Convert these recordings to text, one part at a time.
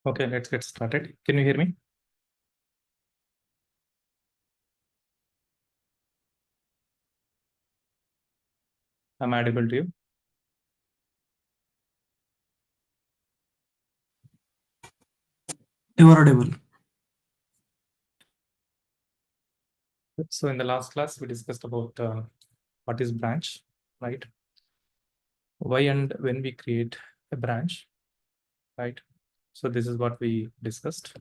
Okay, let's get started. Can you hear me? I'm audible to you. You are audible. So in the last class, we discussed about what is branch, right? Why and when we create a branch, right? So this is what we discussed.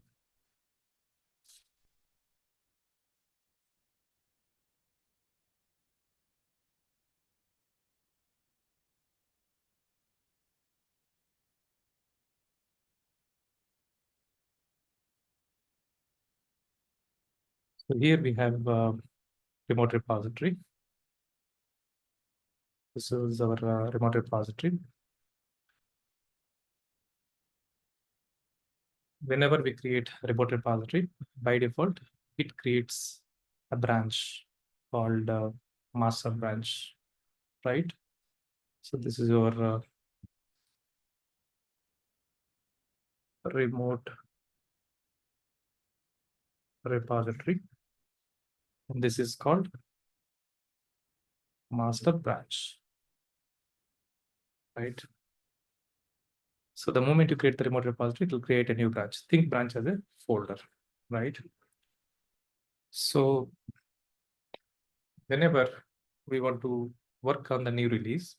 So here we have remote repository. This is our remote repository. Whenever we create a remote repository, by default, it creates a branch called master branch, right? So this is your remote repository. And this is called master branch, right? So the moment you create the remote repository, it will create a new branch. Think branch as a folder, right? So whenever we want to work on the new release,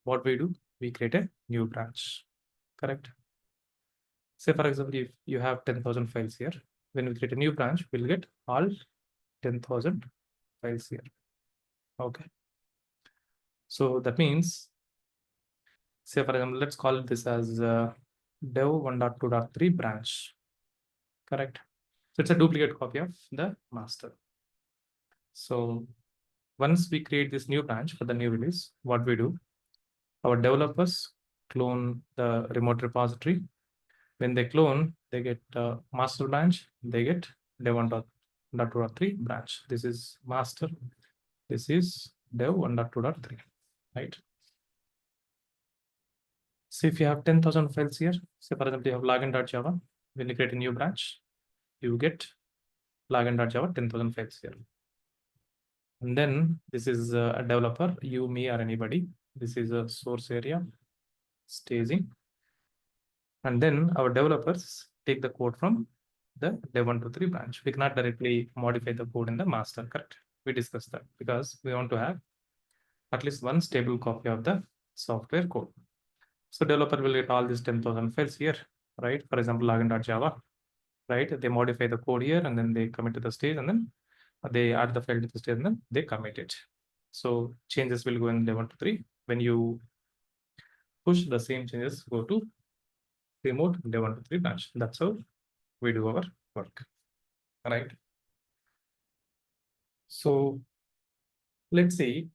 what we do, we create a new branch, correct? Say, for example, if you have 10,000 files here, when we create a new branch, we'll get all 10,000 files here, okay? So that means, say, for example, let's call this as dev 1.2.3 branch, correct? So it's a duplicate copy of the master. So once we create this new branch for the new release, what we do, our developers clone the remote repository. When they clone, they get master branch, they get dev 1.2.3 branch. This is master, this is dev 1.2.3, right? So if you have 10,000 files here, say for example, you have login.java, when you create a new branch, you get login.java 10,000 files here. And then this is a developer, you, me, or anybody. This is a source area, staging. And then our developers take the code from the dev123 branch. We cannot directly modify the code in the master, correct? We discussed that because we want to have at least one stable copy of the software code. So developer will get all these 10,000 files here, right? For example, login.java, right? They modify the code here and then they commit to the stage and then they add the file to the stage and then they commit it. So changes will go in dev123. When you push, the same changes go to remote dev123 branch. That's how we do our work, right? So let's say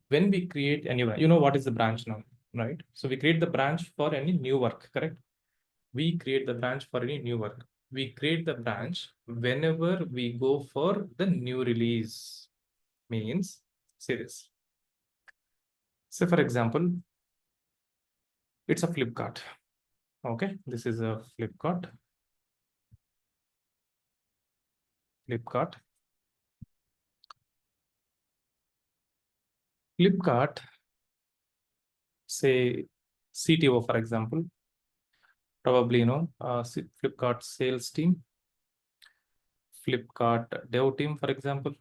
when we create a new branch, you know what is the branch now, right? So we create the branch for any new work, correct? We create the branch for any new work. We create the branch whenever we go for the new release. Means, say this. Say for example, it's a Flipkart. Okay, this is a Flipkart. Flipkart, say CTO, for example, probably, you know, Flipkart sales team, Flipkart dev team, for example,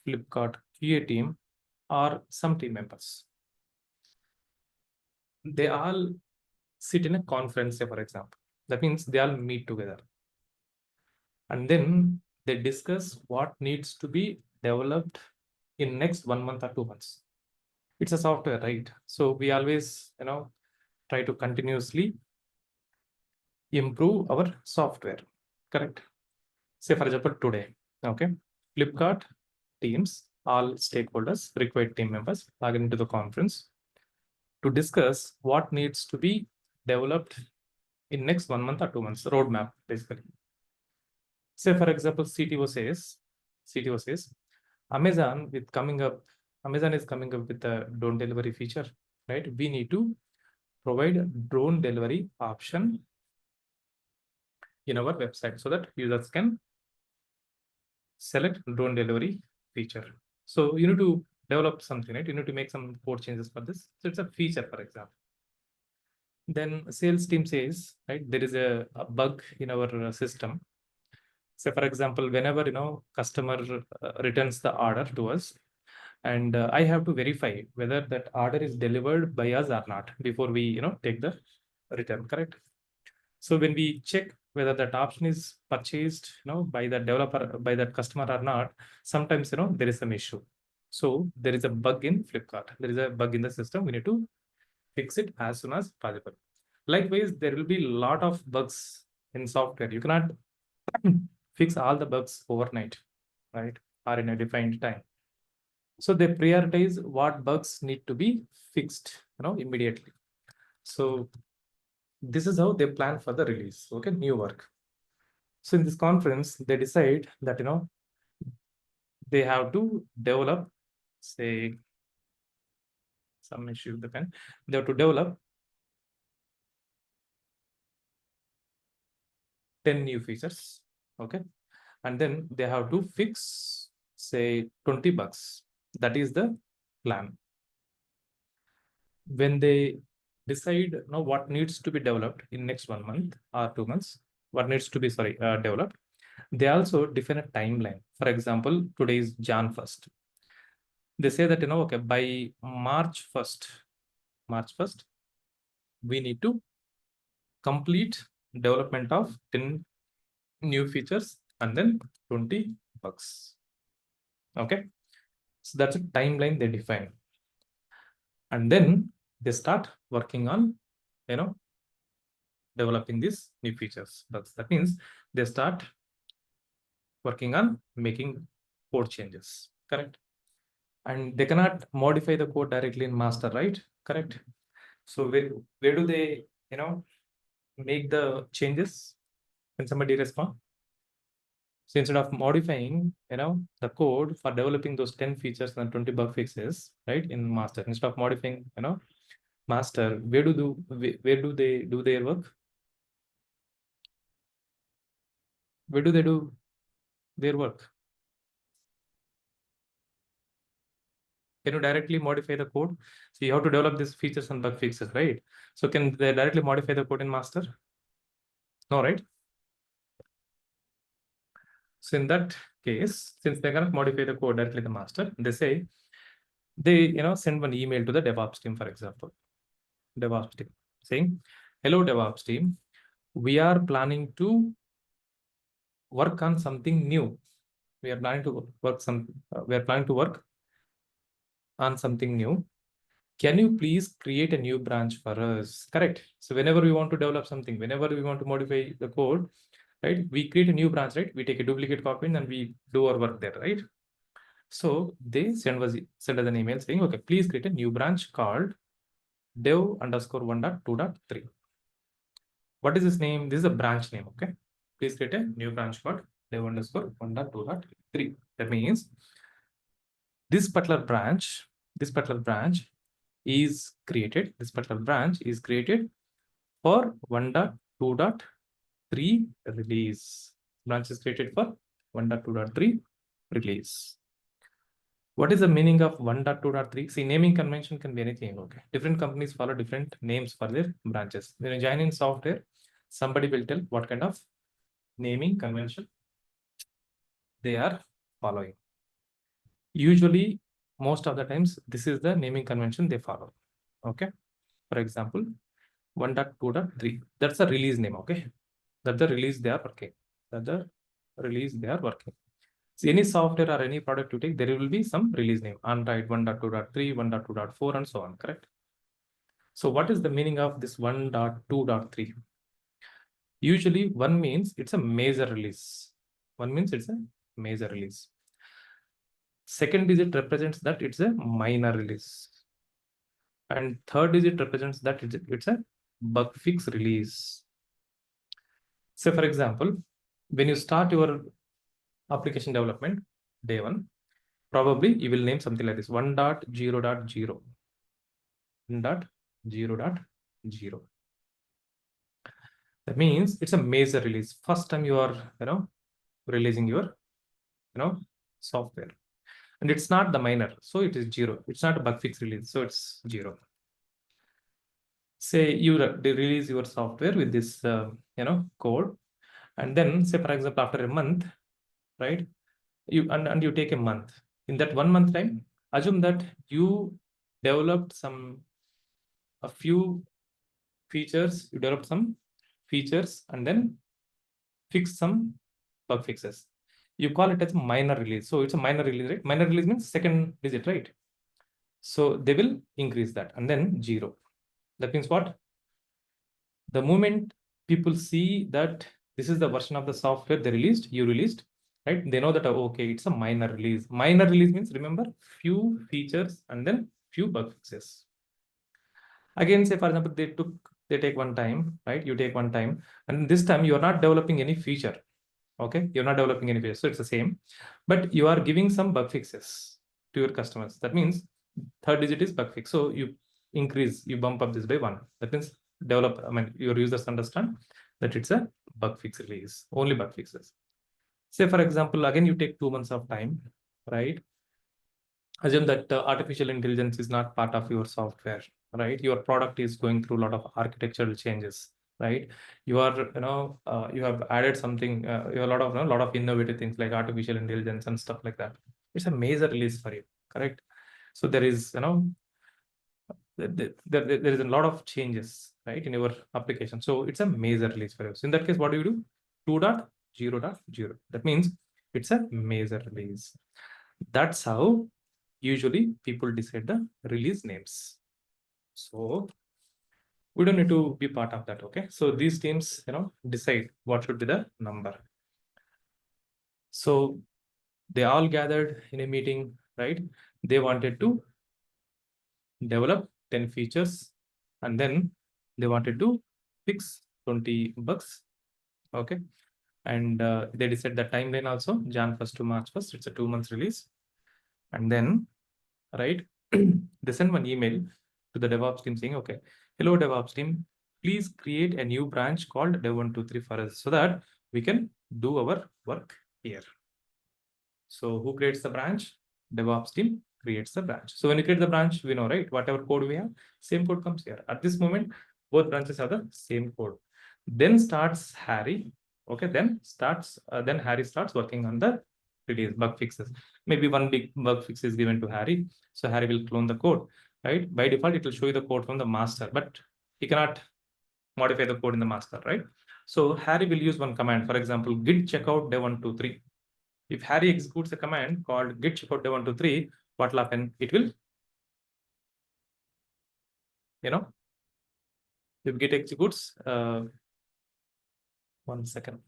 Flipkart QA team, or some team members. They all sit in a conference, say, for example. That means they all meet together. And then they discuss what needs to be developed in next 1 month or 2 months. It's a software, right? So we always, you know, try to continuously improve our software, correct? Say, for example, today, okay, Flipkart teams, all stakeholders, required team members log into the conference to discuss what needs to be developed in next 1 month or 2 months, roadmap, basically. Say, for example, CTO says, Amazon is coming up with the don't delivery feature, right? We need to provide a drone delivery option in our website so that users can select drone delivery feature. So you need to develop something, right? You need to make some code changes for this. So it's a feature, for example. Then sales team says, right, there is a bug in our system. So for example, whenever, customer returns the order to us, and I have to verify whether that order is delivered by us or not before we, take the return, correct? So when we check whether that option is purchased, by the developer, by that customer or not, sometimes, there is some issue. So there is a bug in Flipkart. There is a bug in the system. We need to fix it as soon as possible. Likewise, there will be a lot of bugs in software. You cannot fix all the bugs overnight, right? Or in a defined time. So they prioritize what bugs need to be fixed, immediately. So this is how they plan for the release. Okay, new work. So in this conference, they decide that, they have to develop, say, some issue with the pen. They have to develop 10 new features. Okay. And then they have to fix, say, 20 bugs. That is the plan. When they decide what needs to be developed in next 1 month or 2 months, what needs to be developed, they also define a timeline. For example, today is Jan 1st. They say that, okay, by March 1st, we need to complete development of 10 new features and then 20 bugs. Okay. So that's a timeline they define. And then they start working on, developing these new features. That means they start working on making code changes, correct? And they cannot modify the code directly in master, right? Correct. So where do they, make the changes when somebody responds? So instead of modifying, the code for developing those 10 features and 20 bug fixes, right, in master, instead of modifying, master, where do they do their work? Where do they do their work? Can you directly modify the code? So you have to develop these features and bug fixes, right? So can they directly modify the code in master? No, right? So in that case, since they cannot modify the code directly in the master, they say they send one email to the DevOps team, for example, DevOps team saying, "Hello, DevOps team, we are planning to work on something new. We are planning to work on something new. Can you please create a new branch for us?" Correct. So whenever we want to develop something, whenever we want to modify the code, right, we create a new branch, right? We take a duplicate copy and we do our work there, right? So they send us an email saying, okay, please create a new branch called dev_1.2.3. What is this name? This is a branch name. Okay. Please create a new branch called dev_1.2.3. That means this particular branch is created. This particular branch is created for 1.2.3 release. Branch is created for 1.2.3 release. What is the meaning of 1.2.3? See, naming convention can be anything. Okay. Different companies follow different names for their branches. When you join in software, somebody will tell what kind of naming convention they are following. Usually, most of the times, this is the naming convention they follow. Okay. For example, 1.2.3. That's a release name. Okay. That's the release they are working. So any software or any product you take, there will be some release name. Android 1.2.3, 1.2.4, and so on. Correct. So what is the meaning of this 1.2.3? Usually, one means it's a major release. Second digit represents that it's a minor release. And third digit represents that it's a bug fix release. So for example, when you start your application development, day one, probably you will name something like this: 1.0.0. 1.0.0. 0. That means it's a major release. First time you are, releasing your, software. And it's not the minor, so it is 0. It's not a bug fix release, so it's 0. Say you release your software with this, code, and then say, for example, after a month, right? And you take a month. In that 1 month time, assume that you developed a few features, you developed some features and then fix some bug fixes. You call it as a minor release. So it's a minor release, right? Minor release means second digit, right? So they will increase that and then 0. That means what? The moment people see that this is the version of the software they released, you released, right? They know that, okay, it's a minor release. Minor release means, remember, few features and then few bug fixes. Again, say, for example, they take one time, right? You take one time, and this time you are not developing any feature. Okay, you're not developing any feature, so it's the same, but you are giving some bug fixes to your customers. That means third digit is bug fix. So you bump up this by 1. That means your users understand that it's a bug fix release, only bug fixes. Say, for example, again, you take 2 months of time, right? Assume that artificial intelligence is not part of your software, right? Your product is going through a lot of architectural changes, right? You are, you have added something, you have a lot of innovative things like artificial intelligence and stuff like that. It's a major release for you, correct? So there is, there is a lot of changes, right, in your application. So it's a major release for you. So in that case, what do you do? 2.0.0. That means it's a major release. That's how usually people decide the release names. So we don't need to be part of that. Okay. So these teams, decide what should be the number. So they all gathered in a meeting, right? They wanted to develop 10 features and then they wanted to fix 20 bugs. Okay. And they decided the timeline also, Jan 1st to March 1st. It's a 2 months release. And then, right, they send one email to the DevOps team saying, okay, hello DevOps team, please create a new branch called dev123 for us so that we can do our work here. So who creates the branch? DevOps team creates the branch. So when you create the branch, we know, right, whatever code we have, same code comes here. At this moment, both branches have the same code. Then starts Harry. Okay, then Harry starts working on the release bug fixes. Maybe one big bug fix is given to Harry. So Harry will clone the code, right? By default, it will show you the code from the master, but he cannot modify the code in the master, right? So Harry will use one command, for example, git checkout dev123. If Harry executes a command called git checkout dev123, what will happen? It will, if git executes, 1 second.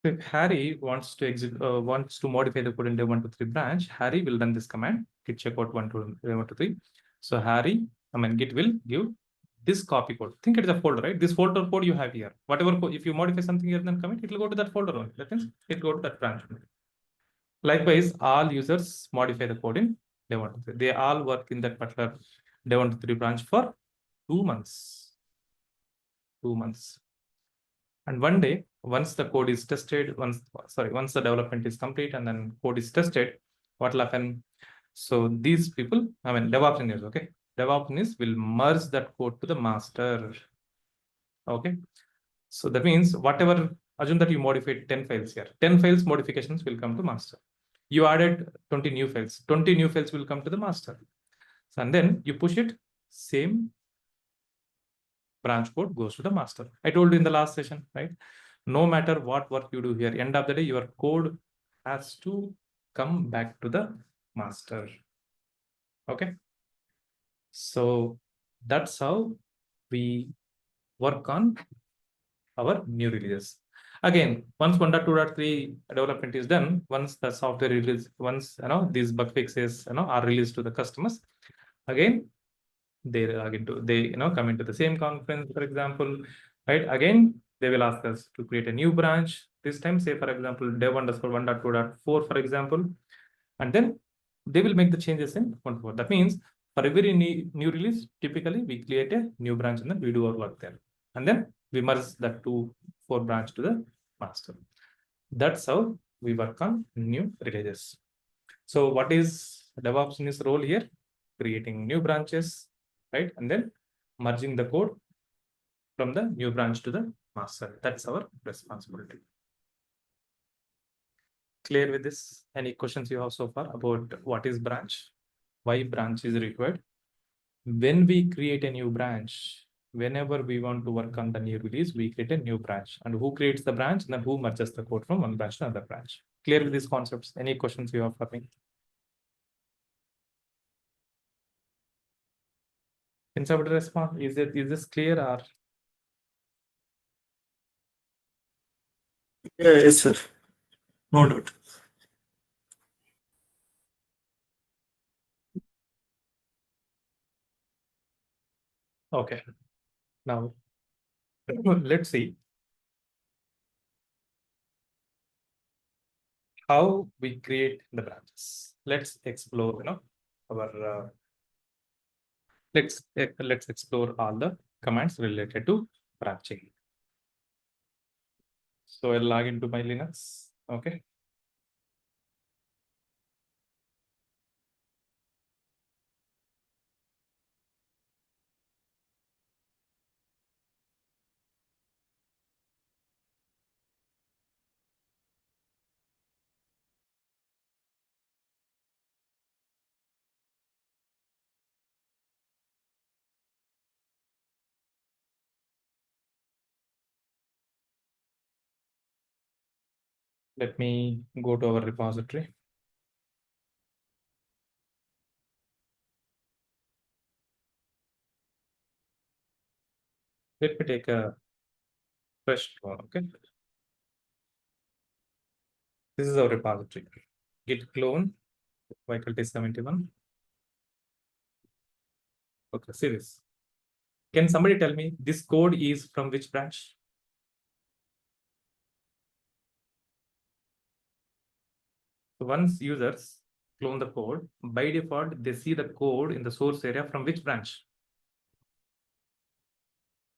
If Harry wants to modify the code in dev123 branch, Harry will run this command git checkout dev123. So Git will give this copy code. Think it is a folder, right? This folder code you have here. Whatever code, if you modify something here, then commit, it will go to that folder only. That means it will go to that branch. Likewise, all users modify the code in dev123. They all work in that particular dev123 branch for 2 months. 2 months. And one day, once the code is tested, once the development is complete and then code is tested, what will happen? So these people, DevOps engineers, okay? DevOps engineers will merge that code to the master. Okay. So that means whatever, assume that you modified 10 files here. 10 files modifications will come to master. You added 20 new files. 20 new files will come to the master. So, and then you push it, same branch code goes to the master. I told you in the last session, right? No matter what work you do here, end of the day, your code has to come back to the master. Okay. So that's how we work on our new releases. Again, once 1.2.3 development is done, once the software release, once these bug fixes are released to the customers, again they log into, they come into the same conference, for example, right? Again, they will ask us to create a new branch. This time, say for example, dev_1.2.4, for example, and then they will make the changes in 1.4. That means for every new release, typically we create a new branch and then we do our work there. And then we merge that 2.4 branch to the master. That's how we work on new releases. So what is DevOps in his role here? Creating new branches, right? And then merging the code from the new branch to the master. That's our responsibility. Clear with this? Any questions you have so far about what is branch? Why branch is required? When we create a new branch, whenever we want to work on the new release, we create a new branch. And who creates the branch? And then who merges the code from one branch to another branch? Clear with these concepts? Any questions you have for me? Can somebody respond? Is this clear or? Yeah, yes, sir. No doubt. Okay. Now, let's see how we create the branches. Let's explore, our let's explore all the commands related to branching. So I'll log into my Linux. Okay. Let me go to our repository. Let me take a fresh one. Okay. This is our repository. Git clone, faculty 71. Okay, see this. Can somebody tell me this code is from which branch? So once users clone the code, by default, they see the code in the source area from which branch?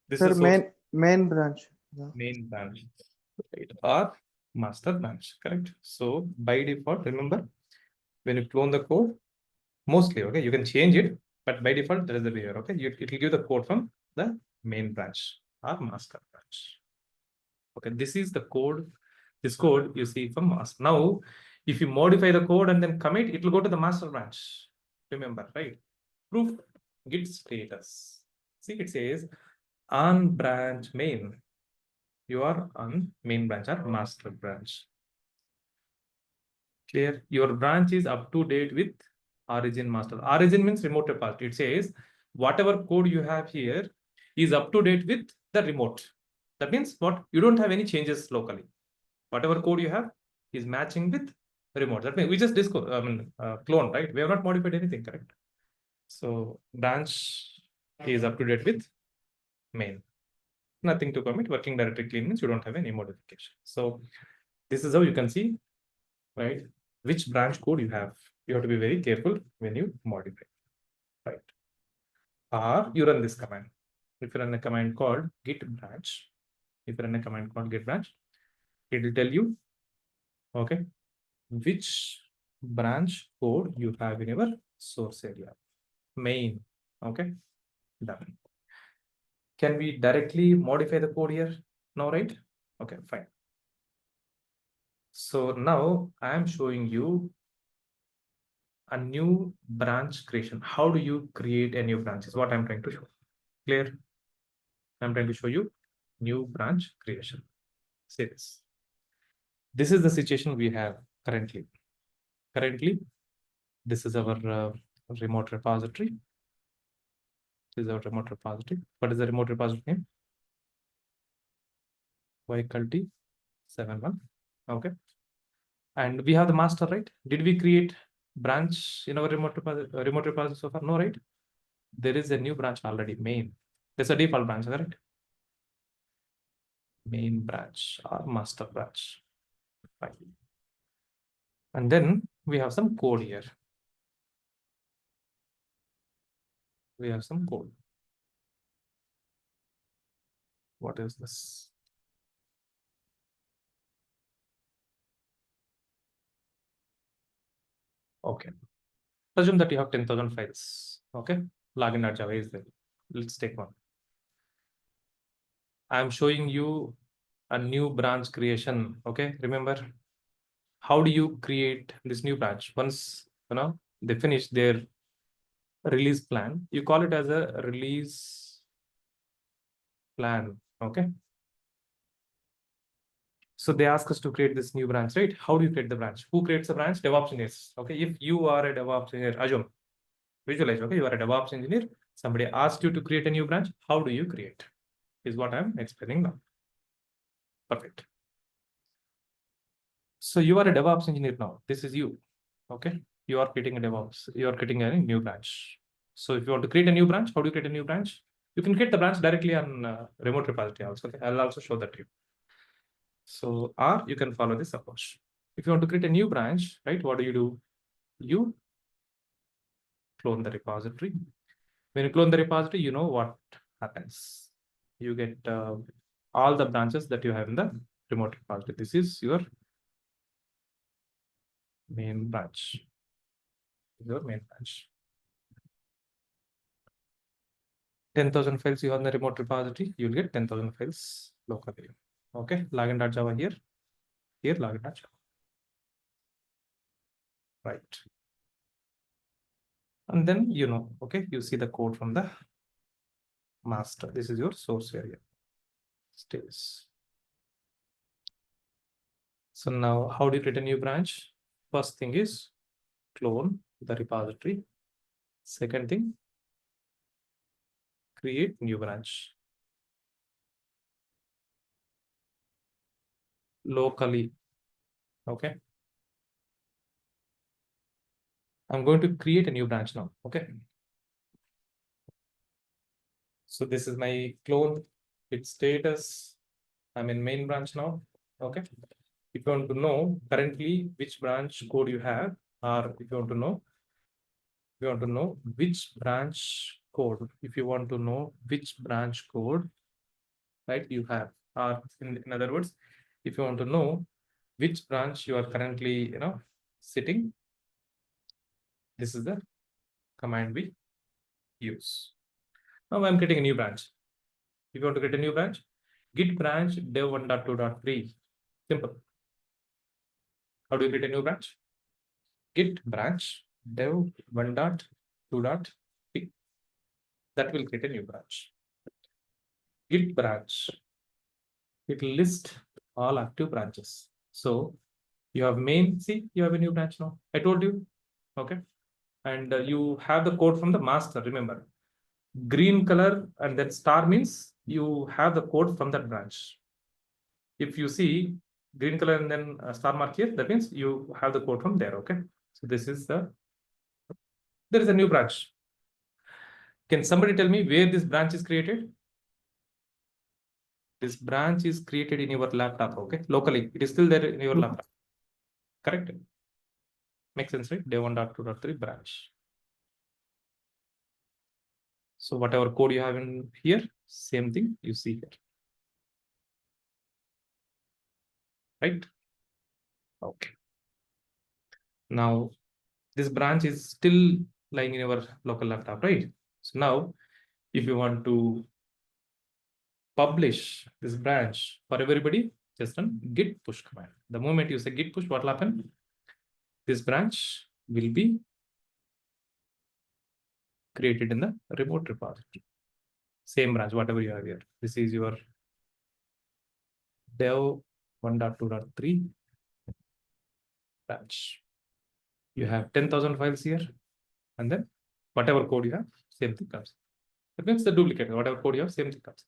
This Sir, is source main branch. Yeah. main branch, right? Or master branch, correct? So by default, remember, when you clone the code, mostly, okay, you can change it, but by default, there is the behavior, okay? It will give the code from the main branch or master branch. Okay, this is the code. This code you see from master. Now, if you modify the code and then commit, it will go to the master branch. Remember, right? Proof git status. See, it says on branch main. You are on main branch or master branch. Clear? Your branch is up to date with origin master. Origin means remote repository. It says whatever code you have here is up to date with the remote. That means what? You don't have any changes locally. Whatever code you have is matching with remote. That means we just clone, right? We have not modified anything, correct? So branch is up to date with main. Nothing to commit. Working directory clean means you don't have any modification. So this is how you can see, right, which branch code you have. You have to be very careful when you modify, right? Or you run this command. If you run a command called git branch, if you run a command called git branch, it will tell you, okay, which branch code you have in your source area. Main, okay, done. Can we directly modify the code here? No, right? Okay, fine. So now I am showing you a new branch creation. How do you create a new branch is what I'm trying to show. Clear? I'm trying to show you new branch creation. See this. This is the situation we have currently. Currently, this is our remote repository. This is our remote repository. What is the remote repository name? Faculty 71. Okay. And we have the master, right? Did we create branch in our remote repository so far? No, right? there is a new branch already, main. There's a default branch, correct? Main branch or master branch. Fine. And then we have some code here. We have some code. What is this? Okay. Assume that you have 10,000 files. Okay. Login.java is there. Let's take one. I'm showing you a new branch creation. Okay. Remember, how do you create this new branch? Once they finish their release plan, you call it as a release plan. Okay. So they ask us to create this new branch, right? How do you create the branch? Who creates the branch? DevOps engineers. Okay. If you are a DevOps engineer, assume, visualize, okay, you are a DevOps engineer. Somebody asked you to create a new branch. How do you create? Is what I'm explaining now. Perfect. So you are a DevOps engineer now. This is you. Okay. You are creating a DevOps. You are creating a new branch. So if you want to create a new branch, how do you create a new branch? You can create the branch directly on remote repository also. Okay. I'll also show that to you. So, or you can follow this approach. If you want to create a new branch, right, what do? You clone the repository. When you clone the repository, you know what happens. You get all the branches that you have in the remote repository. This is your main branch. Your main branch. 10,000 files you have in the remote repository, you'll get 10,000 files locally. Okay, login.java here, login.java. Right. And then, okay, you see the code from the master. This is your source area. Stays. So now, how do you create a new branch? First thing is clone the repository. Second thing, create new branch locally. Okay. I'm going to create a new branch now. Okay. So this is my clone. Its status. I'm in main branch now. Okay. If you want to know currently which branch code you have, or if you want to know which branch code, if you want to know which branch code, right, you have, or in other words, if you want to know which branch you are currently, sitting, this is the command we use. Now I'm creating a new branch. If you want to create a new branch, git branch dev 1.2.3. Simple. How do you create a new branch? Git branch dev 1.2.3. That will create a new branch. Git branch, it will list all active branches. So you have main, see, you have a new branch now. I told you, okay. And you have the code from the master, remember. Green color and then star means you have the code from that branch. If you see green color and then star mark here, that means you have the code from there, okay. So this is there is a new branch. Can somebody tell me where this branch is created? This branch is created in your laptop, okay, locally. It is still there in your laptop, correct? Makes sense, right? Day 1.2.3 branch. So whatever code you have in here, same thing you see here, right? Okay. Now this branch is still lying in your local laptop, right? So now, if you want to publish this branch for everybody, just run git push command. The moment you say git push, what will happen? This branch will be created in the remote repository. Same branch, whatever you have here. This is your dev 1.2.3 branch. You have 10,000 files here, and then whatever code you have, same thing comes. That means the duplicate, whatever code you have, same thing comes.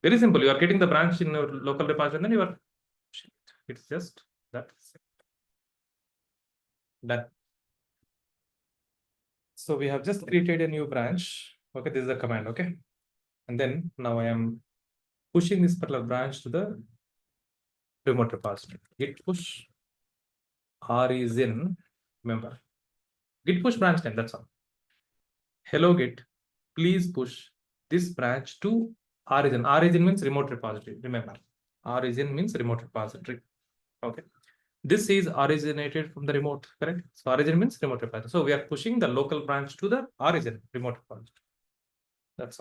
Very simple. You are getting the branch in your local repository, and then you are, it's just that. Done. So we have just created a new branch. Okay, this is the command. Okay, and then now I am pushing this particular branch to the remote repository. Git push R is in, remember, git push branch name, that's all. Hello Git, please push this branch to origin. Origin means remote repository, remember. Origin means remote repository. Okay. This is originated from the remote, correct? So origin means remote repository. So we are pushing the local branch to the origin remote repository. That's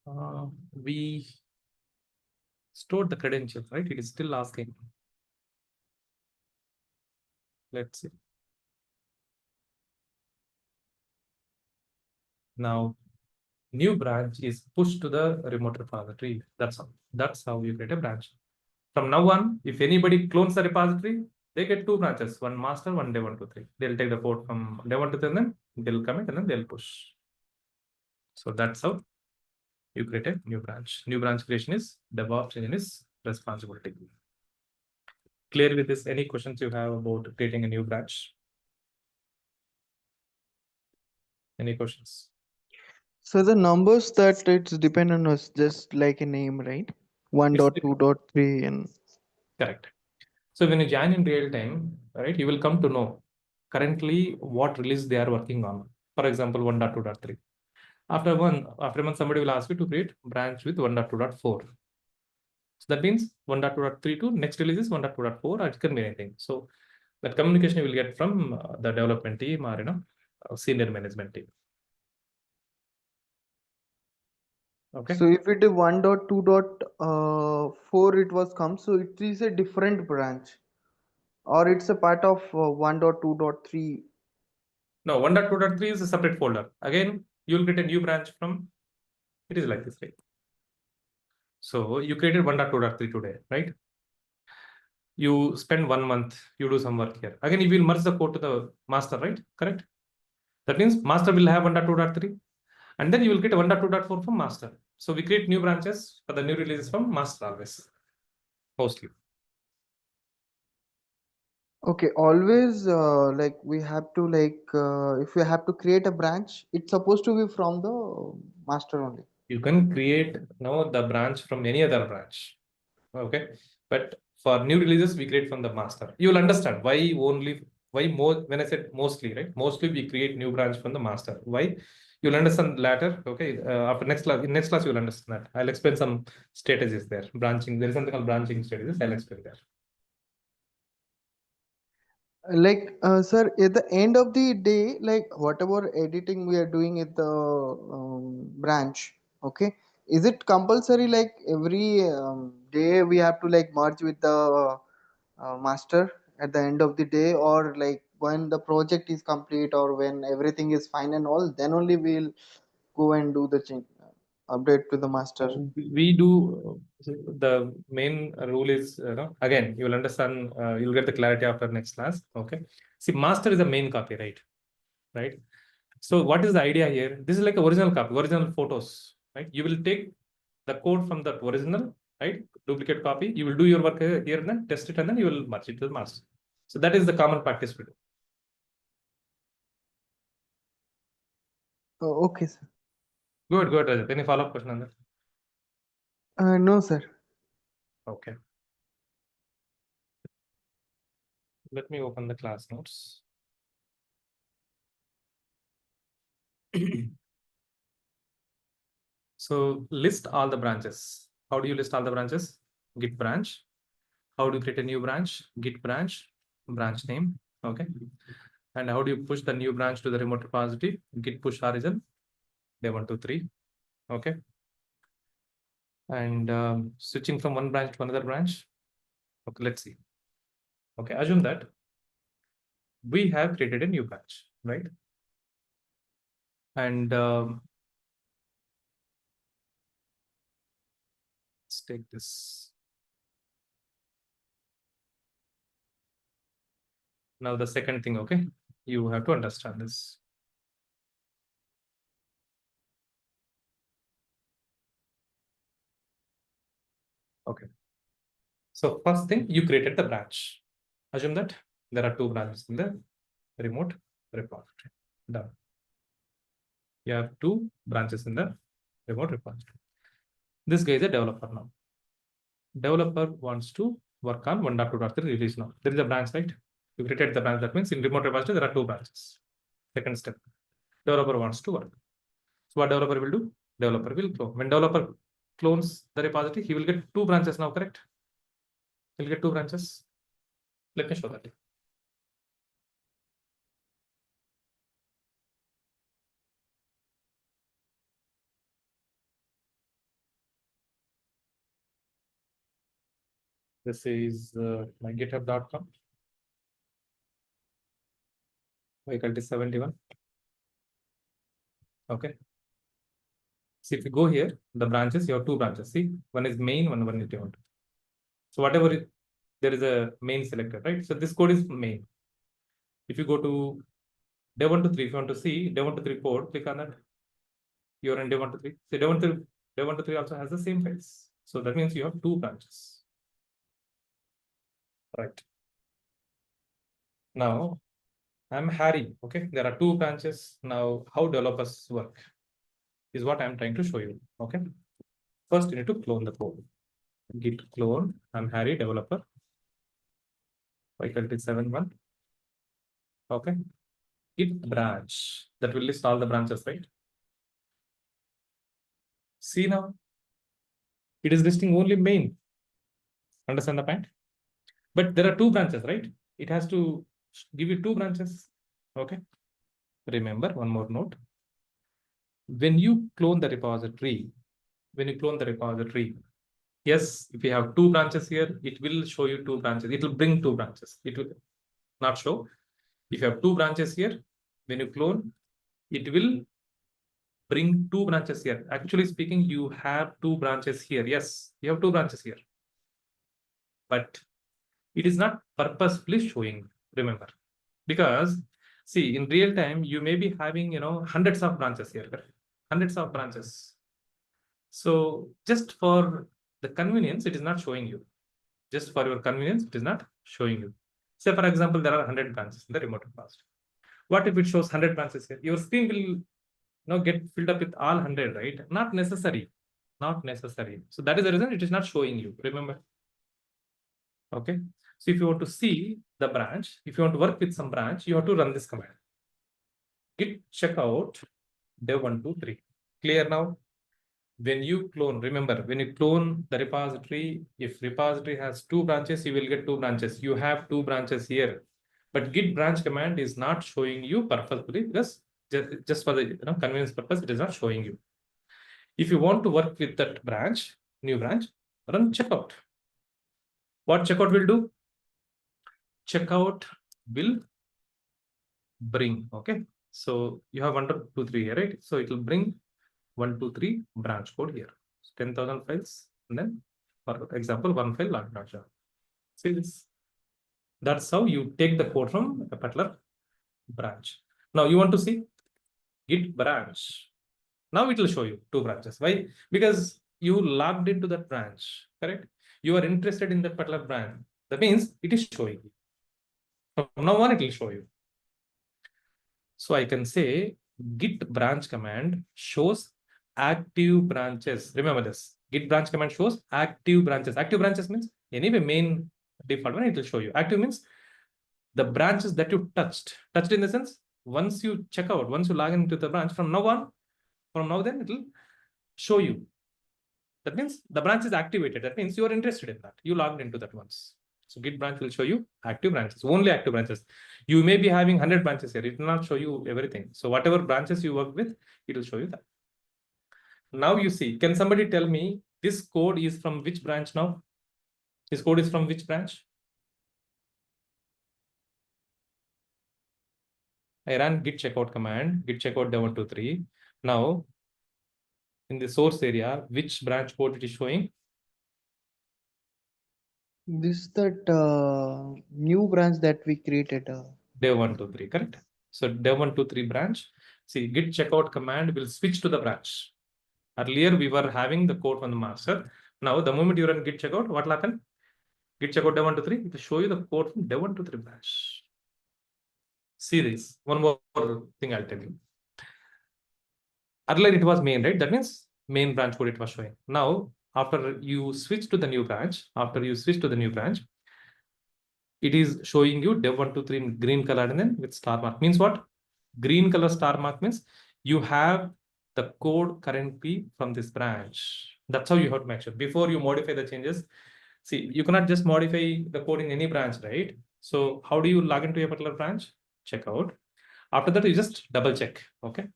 all. We stored the credentials, right? It is still asking. Let's see. Now, new branch is pushed to the remote repository. That's all. That's how you create a branch. From now on, if anybody clones the repository, they get two branches, one master, one day 1, 2, 3. They'll take the code from day 1 to 3, and then they'll commit and then they'll push. So that's how you create a new branch. New branch creation is DevOps engineer's responsibility. Clear with this? Any questions you have about creating a new branch? Any questions? So the numbers that it's dependent on is just like a name, right? 1.2.3 and Correct. So when you join in real time, right, you will come to know currently what release they are working on. For example, 1.2.3. After a month, somebody will ask you to create branch with 1.2.4. So that means 1.2.3 to next release is 1.2.4, or it can be anything. So that communication you will get from the development team or senior management team. Okay. so if it is 1.2.4 it was come, so it is a different branch or it's a part of 1.2.3. No, 1.2.3 is a separate folder. Again, you will get a new branch from, it is like this, right? So you created 1.2.3 today, right? You spend 1 month, you do some work here. Again, you will merge the code to the master, right? Correct? That means master will have 1.2.3, and then you will get 1.2.4 from master. So we create new branches for the new releases from master always, mostly. Okay, always like we have to if we have to create a branch, it's supposed to be from the master only. You can create now the branch from any other branch. Okay, but for new releases we create from the master. You will understand why more when I said mostly, right? Mostly we create new branch from the master. Why? You'll understand later. Okay, after next class, in next class you'll understand that. I'll explain some strategies there. Branching, there is something called branching strategies. I'll explain there. Sir, at the end of the day, like whatever editing we are doing at the branch, okay, is it compulsory like every day we have to like merge with the master at the end of the day, or like when the project is complete or when everything is fine and all, then only we'll go and do the change, update to the master? We do the main rule is again you will understand, you'll get the clarity after next class. Okay, see, master is the main copy, right. So what is the idea here? This is like a original copy, original photos, right? You will take the code from that original, right, duplicate copy, you will do your work here and then test it and then you will merge it to the master. So that is the common practice we do. Oh, okay, sir. Good, Rajat. Any follow-up question on that? No, sir. Okay, let me open the class notes. So list all the branches. How do you list all the branches? Git branch. How do you create a new branch? Git branch, branch name. Okay. And how do you push the new branch to the remote repository? Git push origin, day 1, 2, 3. Okay. And switching from one branch to another branch. Okay, let's see. Okay, assume that we have created a new branch, right? And let's take this. Now the second thing, okay, you have to understand this. Okay. So first thing, you created the branch. Assume that there are two branches in there. remote repository. Done. You have 2 branches in the remote repository. This guy is a developer now. Developer wants to work on 1.2.3 release now. There is a branch, right? You created the branch. That means in remote repository, there are 2 branches. Second step, developer wants to work. So what developer will do? Developer will clone. When developer clones the repository, he will get 2 branches now, correct? He'll get 2 branches. Let me show that. This is my github.com. Faculty 71. Okay. See, if you go here, the branches, you have 2 branches. See, one is main, one is dev. So whatever there is a main selected, right? So this code is main. If you go to dev 1 to 3, if you want to see dev 1 to 3 code, click on that. You're in dev 1 to 3. See, dev 1 to 3 also has the same files. So that means you have 2 branches. Right. Now, I'm Harry. Okay, there are 2 branches. Now, how developers work is what I'm trying to show you. Okay. First, you need to clone the code. Git clone. I'm Harry, developer. Faculty 71. Okay. Git branch. That will list all the branches, right? See now, it is listing only main. Understand the point? But there are 2 branches, right? It has to give you 2 branches. Okay. Remember one more note. When you clone the repository, yes, if you have 2 branches here, it will show you 2 branches. It will bring 2 branches. It will not show. If you have 2 branches here, when you clone, it will bring 2 branches here. Actually speaking, you have 2 branches here. Yes, you have 2 branches here. But it is not purposefully showing, remember. Because, see, in real time, you may be having, hundreds of branches here. Hundreds of branches. So just for the convenience, it is not showing you. Just for your convenience, it is not showing you. Say, for example, there are 100 branches in the remote repository. What if it shows 100 branches here? Your screen will get filled up with all 100, right? Not necessary. Not necessary. So that is the reason it is not showing you. Remember? Okay. So if you want to see the branch, if you want to work with some branch, you have to run this command. Git checkout dev123. Clear now? When you clone, remember, when you clone the repository, if repository has 2 branches, you will get 2 branches. You have 2 branches here. But git branch command is not showing you purposefully because just for the convenience purpose, it is not showing you. If you want to work with that branch, new branch, run checkout. What checkout will do? Checkout will bring, okay? So you have 1, 2, 3 here, right? So it will bring 1, 2, 3 branch code here. 10,000 files, and then for example, 1 file log.java. See this? That's how you take the code from a particular branch. Now you want to see git branch. Now it will show you 2 branches. Why? Because you logged into that branch, correct? You are interested in that particular branch. That means it is showing you. From now on, it will show you. So I can say git branch command shows active branches. Remember this. Git branch command shows active branches. Active branches means anyway, main default one, it will show you. Active means the branches that you touched. Touched in the sense, once you check out, once you log into the branch, from now then it will show you. That means the branch is activated. That means you are interested in that. You logged into that once. So git branch will show you active branches, only active branches. You may be having 100 branches here. It will not show you everything. So whatever branches you work with, it will show you that. Now you see, can somebody tell me this code is from which branch now? This code is from which branch? I ran git checkout command, git checkout dev123. Now, in the source area, which branch code it is showing? This that new branch that we created. Dev123, correct? So dev123 branch. See, git checkout command will switch to the branch. Earlier, we were having the code from the master. Now, the moment you run git checkout, what will happen? Git checkout dev123, it will show you the code from dev123 branch. See this. One more thing I'll tell you. Earlier it was main, right? That means main branch code it was showing. Now, after you switch to the new branch, it is showing you dev123 in green color and then with star mark. Means what? Green color star mark means you have the code currently from this branch. That's how you have to make sure. Before you modify the changes, see, you cannot just modify the code in any branch, right? So how do you log into a particular branch? Check out. After that, you just double check. Okay.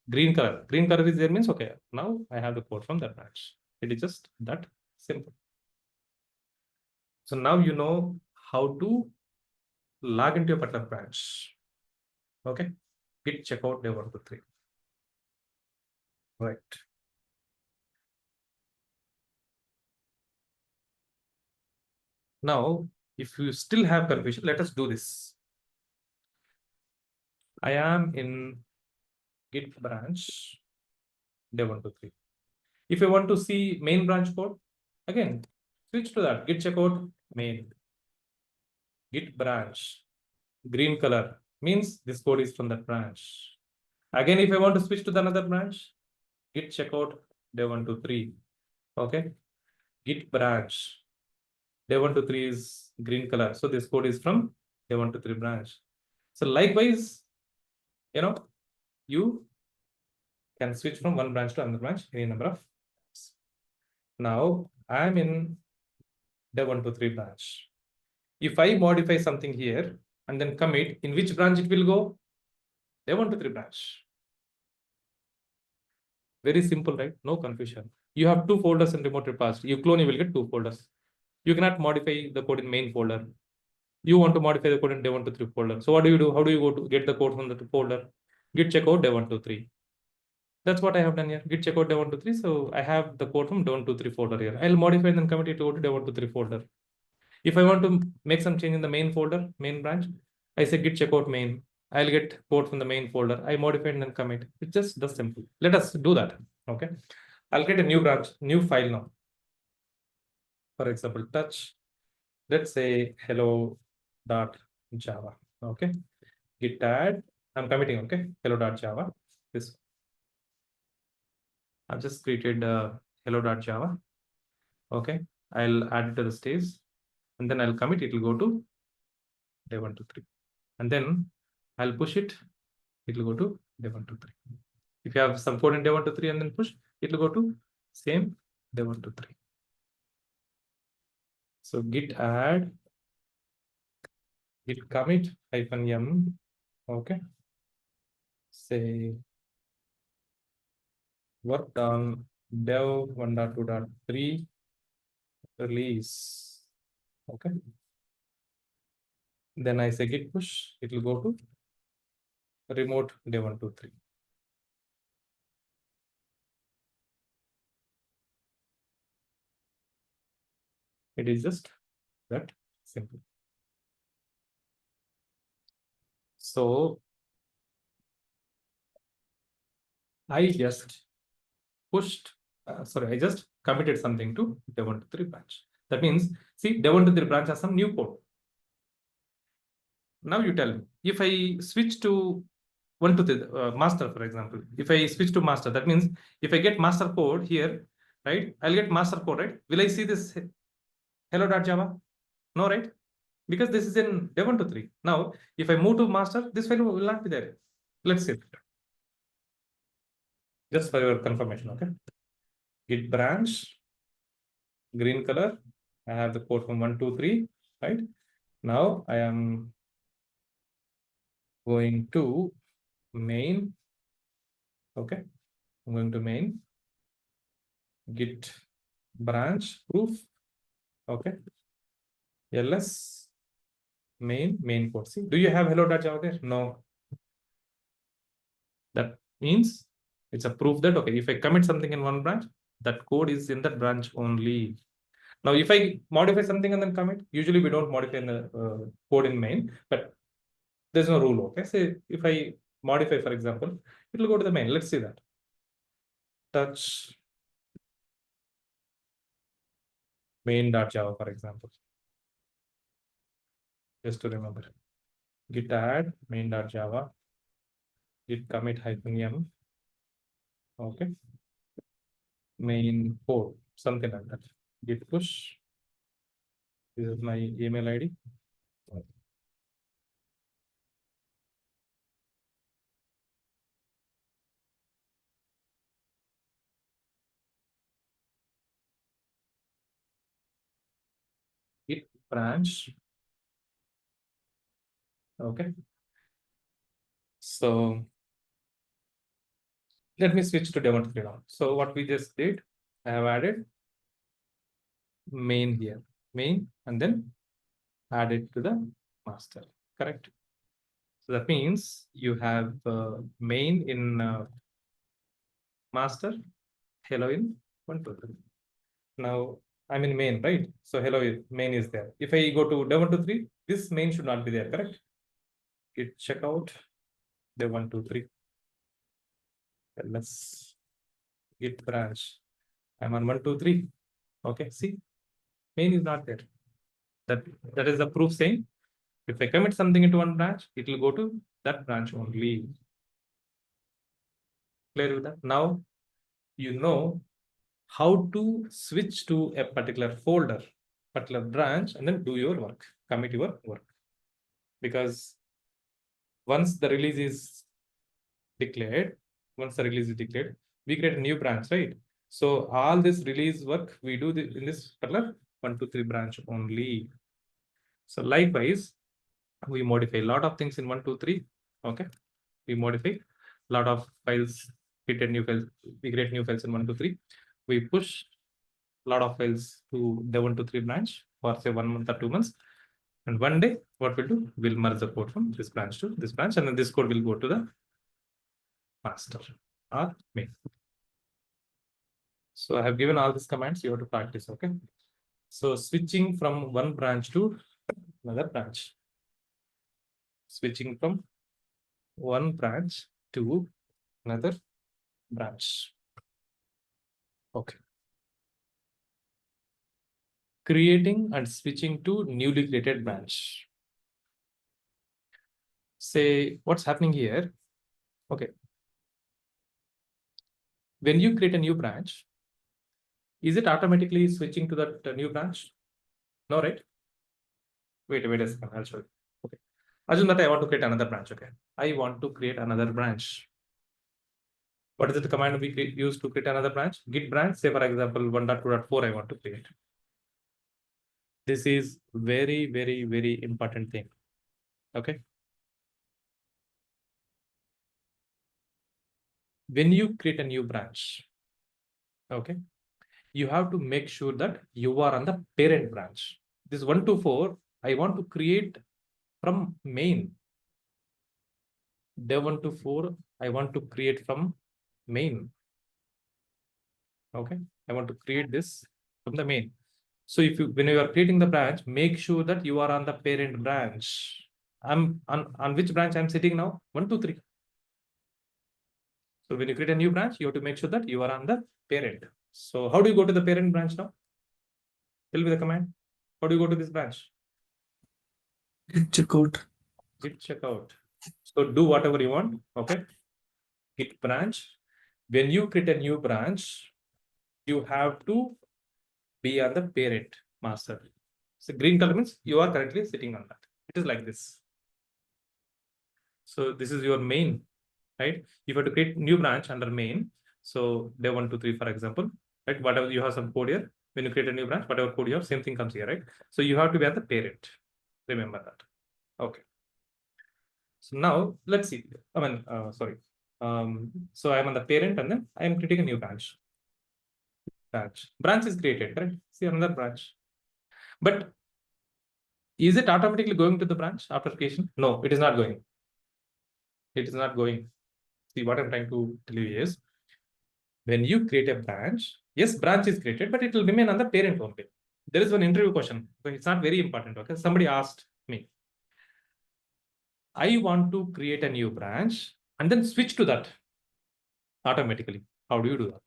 Green color is there means, okay, now I have the code from that branch. It is just that simple. So now you know how to log into a particular branch. Okay. Git checkout dev123. Right. Now, if you still have confusion, let us do this. I am in Git branch dev123. If I want to see main branch code, again, switch to that. Git checkout main. Git branch. Green color means this code is from that branch. Again, if I want to switch to the another branch, Git checkout dev123. Okay. Git branch. Dev123 is green color. So this code is from dev123 branch. So likewise, you can switch from one branch to another branch any number of times. Now I'm in dev123 branch. If I modify something here and then commit, in which branch it will go? dev123 branch. Very simple, right? No confusion. You have two folders in remote repository. You clone, you will get two folders. You cannot modify the code in main folder. You want to modify the code in dev123 folder. So what do you do? How do you go to get the code from the folder? Git checkout dev123. That's what I have done here. Git checkout dev123. So I have the code from dev123 folder here. I'll modify and then commit it over to dev123 folder. If I want to make some change in the main folder, main branch, I say git checkout main. I'll get code from the main folder. I modify and then commit. It's just that simple. Let us do that. Okay. I'll get a new branch, new file now. For example, touch, let's say hello.java. Okay. Git add, I'm committing, okay. Hello.java. This I've just created hello.java. Okay. I'll add it to the stage and then I'll commit. It will go to dev123. And then I'll push it. It will go to dev123. If you have some code in dev123 and then push, it will go to same dev123. So git add, git commit -m. Okay. Say worked on dev 1.2.3 release. Okay. Then I say git push, it will go to remote dev123. It is just that simple. So I just pushed, I just committed something to dev123 branch. That means, see, dev123 branch has some new code. Now you tell me, if I switch to master, for example, if I switch to master, that means if I get master code here, right, I'll get master code, right? Will I see this hello.java? No, right? Because this is in dev123. Now, if I move to master, this file will not be there. Let's see it. Just for your confirmation, okay? Git branch, green color. I have the code from 1, 2, 3, right? Now I am going to main. Okay, I'm going to main. Git branch proof. Okay. ls main code. See, do you have hello.java there? No. That means it's a proof that, okay, if I commit something in one branch, that code is in that branch only. Now, if I modify something and then commit, usually we don't modify in the code in main, but there's no rule. Okay. So if I modify, for example, it will go to the main. Let's see that. Touch main.java, for example. Just to remember. git add main.java, git commit -m, okay, main code, something like that. Git push. This is my email ID. Git branch. Okay. So let me switch to dev123 now. So what we just did, I have added main here, main, and then added to the master, correct? So that means you have main in master, hello in 1, 2, 3. Now I'm in main, right? So hello main is there. If I go to dev123, this main should not be there, correct? Git checkout dev123. Let's git branch. I'm on 1, 2, 3. Okay, see, main is not there. That is the proof saying if I commit something into one branch, it will go to that branch only. Clear with that? Now you know how to switch to a particular folder, particular branch, and then do your work, commit your work. Because once the release is declared, we create a new branch, right? So all this release work we do in this particular 1, 2, 3 branch only. So likewise, we modify a lot of things in 1, 2, 3. Okay, we modify a lot of files, create new files, we create new files in 1, 2, 3. We push a lot of files to the 1, 2, 3 branch for say 1 month or 2 months. And one day, what we'll do, we'll merge the code from this branch to this branch, and then this code will go to the master or main. So I have given all these commands, you have to practice, okay? So switching from one branch to another branch. Switching from one branch to another branch. Okay. Creating and switching to newly created branch. Say what's happening here. Okay. When you create a new branch, is it automatically switching to that new branch? No, right? Wait a second, I'll show you. Okay. Assume that I want to create another branch. Okay. I want to create another branch. What is the command we use to create another branch? Git branch, say for example, 1.2.4 I want to create. This is very, very, very important thing. Okay. When you create a new branch, okay, you have to make sure that you are on the parent branch. This 1 to 4, I want to create from main. Dev 1 to 4, I want to create from main. Okay, I want to create this from the main. So if you, when you are creating the branch, make sure that you are on the parent branch. I'm on which branch I'm sitting now? 1, 2, 3. So when you create a new branch, you have to make sure that you are on the parent. So how do you go to the parent branch now? Tell me the command. How do you go to this branch? Git checkout. Git checkout. So do whatever you want. Okay. Git branch. When you create a new branch, you have to be on the parent master. So green color means you are currently sitting on that. It is like this. So this is your main, right? You have to create new branch under main. So dev 1, 2, 3, for example, right? Whatever you have some code here, when you create a new branch, whatever code you have, same thing comes here, right? So you have to be at the parent. Remember that. Okay. So now let's see. I mean, sorry. So I'm on the parent and then I'm creating a new branch. Branch is created, correct? See another branch. But is it automatically going to the branch after creation? No, it is not going. It is not going. See, what I'm trying to tell you is when you create a branch, yes, branch is created, but it will remain on the parent only. There is one interview question, but it's not very important. Okay, somebody asked me, I want to create a new branch and then switch to that automatically. How do you do that?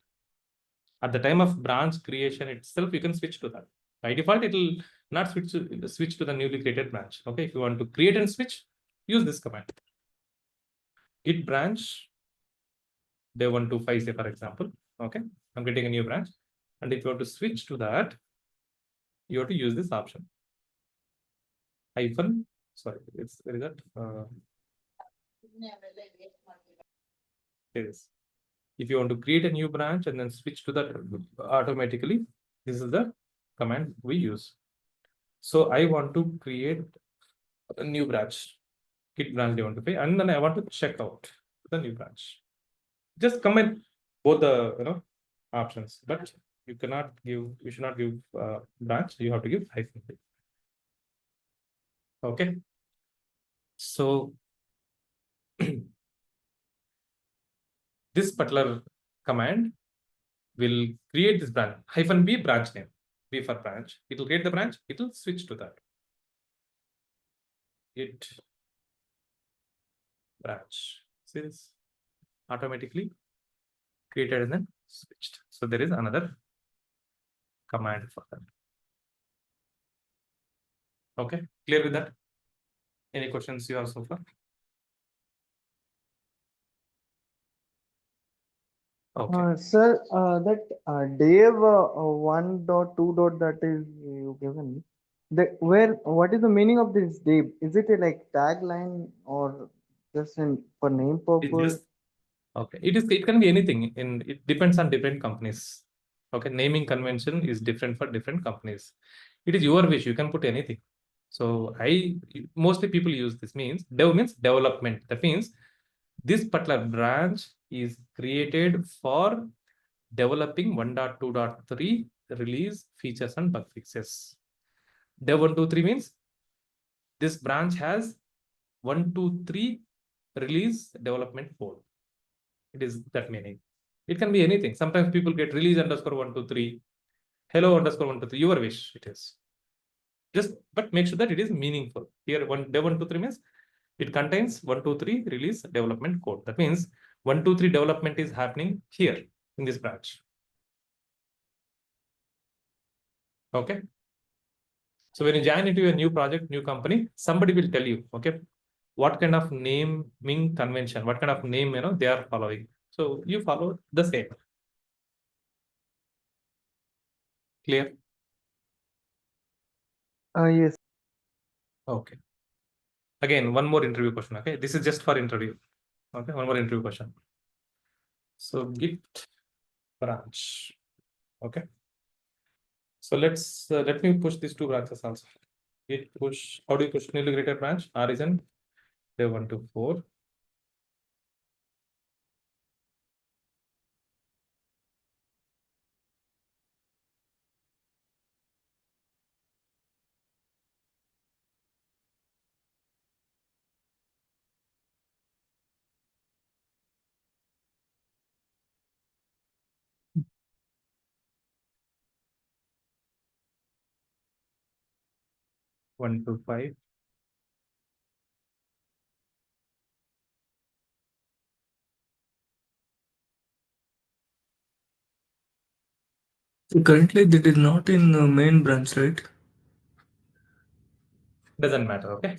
At the time of branch creation itself, you can switch to that. By default, it will not switch to the newly created branch. Okay, if you want to create and switch, use this command. Git branch dev125, say for example. Okay, I'm getting a new branch, and if you want to switch to that, you have to use this option. Hyphen, sorry, it's where is that? Here it is. If you want to create a new branch and then switch to that automatically, this is the command we use. So I want to create a new branch, Git branch dev125, and then I want to check out the new branch. Just comment both the options, but you should not give branch, you have to give hyphen. Okay, so this particular command will create this branch, hyphen b branch name, b for branch. It will create the branch, it will switch to that. Git branch, see this, automatically created and then switched. So there is another command for that. Okay, clear with that? Any questions you have so far? Okay. Sir, that dev 1.2 that is you given. What is the meaning of this dev? Is it a like tagline or just for name purpose? Okay, it can be anything. It depends on different companies. Okay, naming convention is different for different companies. It is your wish. You can put anything. So mostly people use this dev means development. That means this particular branch is created for developing 1.2.3 release features and bug fixes. Dev 123 means this branch has 123 release development code. It is that meaning. It can be anything. Sometimes people get release underscore 123, hello underscore 123, your wish it is. But make sure that it is meaningful. Here, dev 123 means it contains 123 release development code. That means 123 development is happening here in this branch. Okay. So when you join into a new project, new company, somebody will tell you, okay, what kind of naming convention, what kind of name they are following. So you follow the same. Clear? Yes. Okay. Again, one more interview question. Okay, this is just for interview. Okay, one more interview question. So Git branch. Okay. So let me push these two branches also. Git push. How do you push newly created branch? Origin dev 124. One to five. So currently that is not in the main branch, right? Doesn't matter. Okay.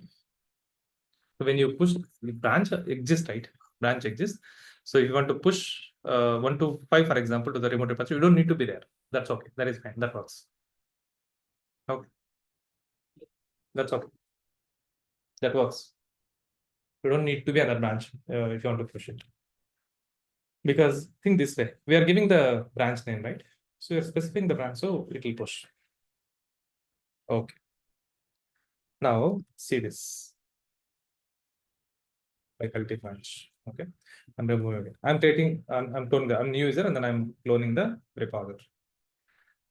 So when you push, the branch exists, right? Branch exists. So if you want to push 1 to 5, for example, to the remote repository, you don't need to be there. That's okay. That is fine. That works. Okay. That's okay. That works. You don't need to be on that branch if you want to push it. Because think this way, we are giving the branch name, right? So you're specifying the branch, so it will push. Okay. Now see this. Faculty branch. Okay. I'm removing it. I'm creating, I'm cloning the, I'm new user, and then I'm cloning the repository.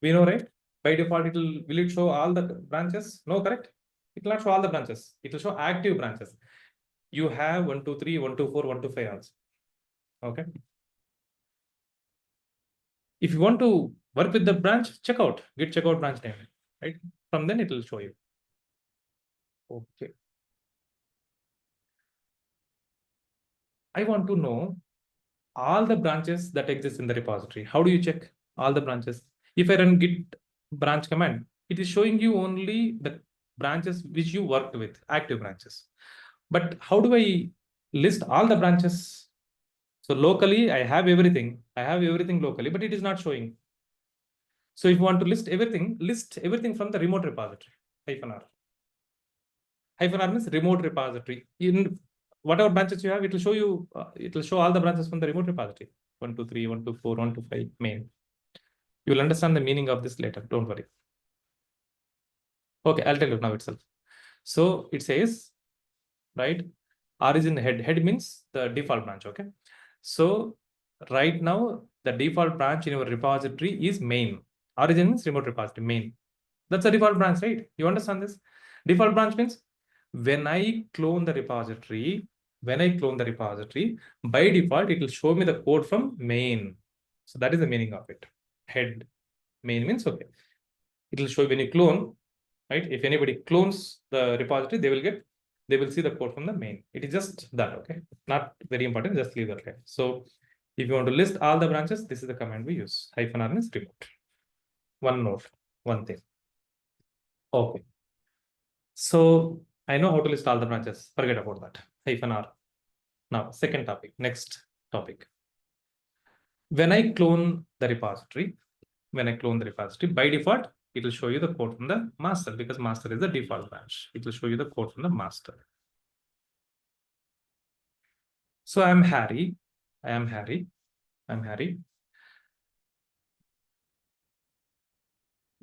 We know, right? By default, will it show all the branches? No, correct? It will not show all the branches. It will show active branches. You have 1, 2, 3, 1, 2, 4, 1, 2, 5 also. Okay. If you want to work with the branch, check out Git checkout branch name, right? From then it will show you. Okay. I want to know all the branches that exist in the repository. How do you check all the branches? If I run git branch command, it is showing you only the branches which you worked with, active branches. But how do I list all the branches? So locally, I have everything. I have everything locally, but it is not showing. So if you want to list everything from the remote repository, -r. -r means remote repository. In whatever branches you have, it will show you, it will show all the branches from the remote repository. 1, 2, 3, 1, 2, 4, 1, 2, 5, main. You will understand the meaning of this later. Don't worry. Okay, I'll tell you now itself. So it says, right, origin head. Head means the default branch. Okay. So right now, the default branch in your repository is main. Origin means remote repository, main. That's a default branch, right? You understand this? Default branch means when I clone the repository, by default, it will show me the code from main. So that is the meaning of it. Head. Main means, okay, it will show when you clone, right? If anybody clones the repository, they will see the code from the main. It is just that, okay? Not very important, just leave that. Okay? So if you want to list all the branches, this is the command we use. -r means remote. One note, one thing. Okay. So I know how to list all the branches. Forget about that. -r. Now, second topic, next topic. When I clone the repository, by default, it will show you the code from the master because master is the default branch. It will show you the code from the master. So I'm Harry.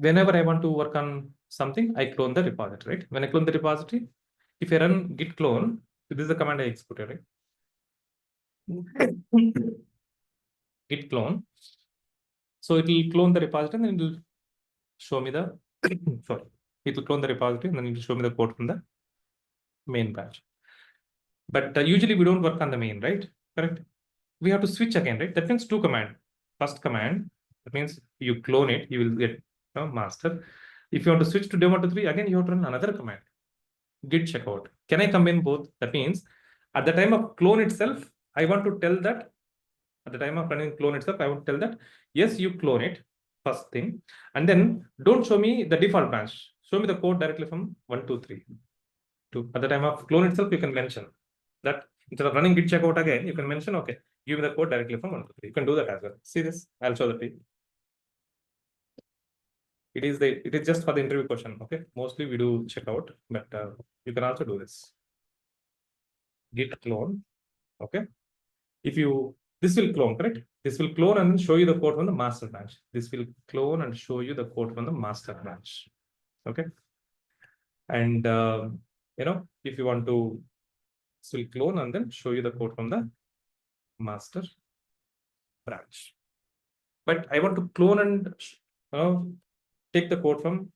Whenever I want to work on something, I clone the repository, right? When I clone the repository, if I run git clone, this is the command I executed, right? Git clone. So it will clone the repository and then it will show me the, sorry, it will clone the repository and then it will show me the code from the main branch. But usually we don't work on the main, right? Correct? We have to switch again, right? That means two commands. First command, that means you clone it, you will get master. If you want to switch to demo 2, 3, again, you have to run another command, git checkout. Can I combine both? That means at the time of clone itself, I want to tell that, at the time of running clone itself, I want to tell that, yes, you clone it, first thing. And then don't show me the default branch. Show me the code directly from 1, 2, 3. At the time of clone itself, you can mention that instead of running git checkout again, you can mention, okay, give me the code directly from 1, 2, 3. You can do that as well. See this? I'll show that to you. It is just for the interview question. Okay. Mostly we do checkout, but you can also do this. Git clone. Okay. This will clone, correct? This will clone and show you the code from the master branch. This will clone and show you the code from the master branch. Okay. And, if you want to, this will clone and then show you the code from the master branch. But I want to clone and take the code from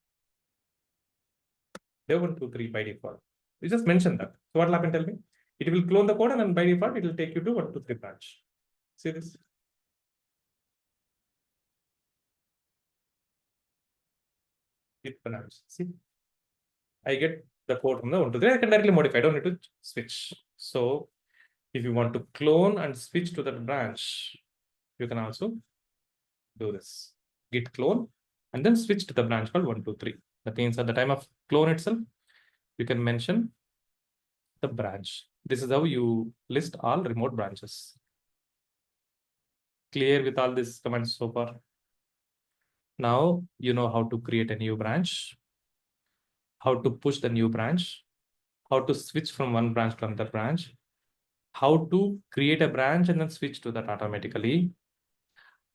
dev 1, 2, 3 by default. You just mentioned that. So what will happen? Tell me. It will clone the code and then by default, it will take you to 1, 2, 3 branch. See this? Git branch. See? I get the code from the 1, 2, 3. I can directly modify. I don't need to switch. So if you want to clone and switch to that branch, you can also do this. Git clone and then switch to the branch called 1, 2, 3. That means at the time of clone itself, you can mention the branch. This is how you list all remote branches. Clear with all these commands so far? Now you know how to create a new branch, how to push the new branch, how to switch from one branch to another branch, how to create a branch and then switch to that automatically.